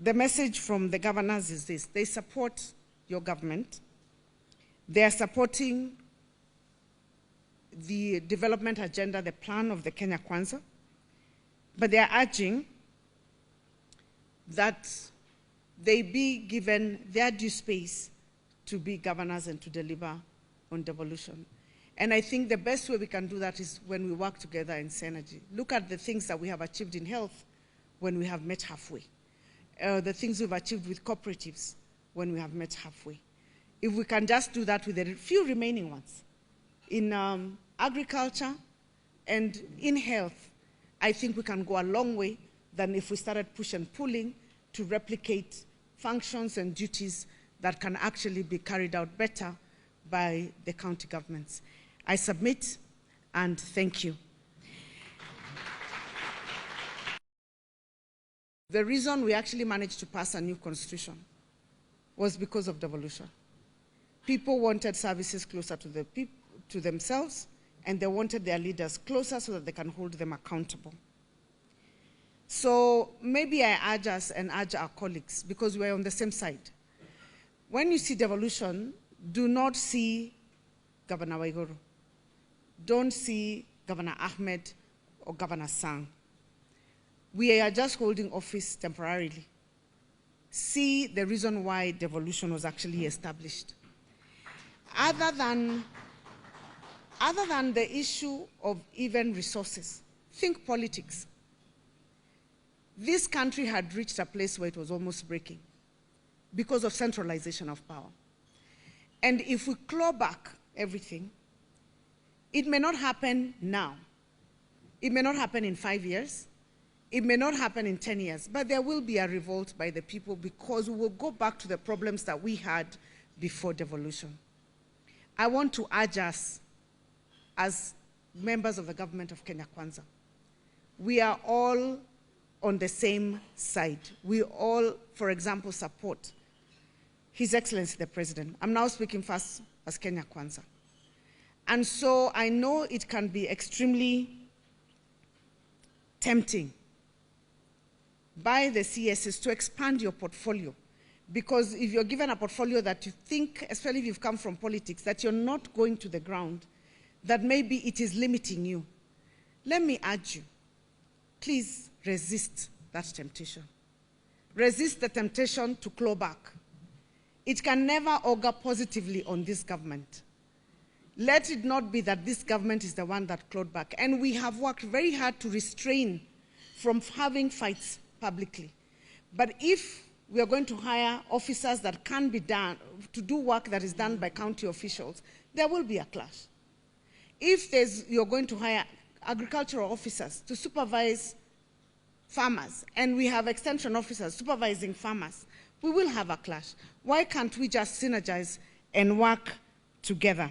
the message from the governors is this: they support your government. They are supporting the development agenda, the plan of the Kenya Kwanza, but they are urging that they be given their due space to be governors and to deliver on devolution. And I think the best way we can do that is when we work together in synergy. Look at the things that we have achieved in health when we have met halfway. The things we've achieved with cooperatives when we have met halfway. If we can just do that with the few remaining ones, in agriculture and in health, I think we can go a long way than if we started push and pulling to replicate functions and duties that can actually be carried out better by the county governments. I submit and thank you. The reason we actually managed to pass a new constitution was because of devolution. People wanted services closer to the people, to themselves, and they wanted their leaders closer so that they can hold them accountable. So maybe I urge us and urge our colleagues, because we're on the same side. When you see devolution, do not see Governor Waiguru. Don't see Governor Ahmed or Governor Sang. We are just holding office temporarily. See the reason why devolution was actually established. Other than the issue of even resources, think politics. This country had reached a place where it was almost breaking because of centralization of power. And if we claw back everything, it may not happen now. It may not happen in 5 years. It may not happen in 10 years, but there will be a revolt by the people because we will go back to the problems that we had before devolution. I want to urge us as members of the government of Kenya Kwanza. We are all on the same side. We all, for example, support His Excellency the President. I'm now speaking first as Kenya Kwanza. And so I know it can be extremely tempting by the CSs to expand your portfolio. Because if you're given a portfolio that you think, especially if you've come from politics, that you're not going to the ground, that maybe it is limiting you. Let me urge you, please resist that temptation. Resist the temptation to claw back. It can never augur positively on this government. Let it not be that this government is the one that clawed back. And we have worked very hard to restrain from having fights publicly. But if we are going to hire officers that can be done, to do work that is done by county officials, there will be a clash. If you're going to hire agricultural officers to supervise farmers, and we have extension officers supervising farmers, we will have a clash. Why can't we just synergize and work together?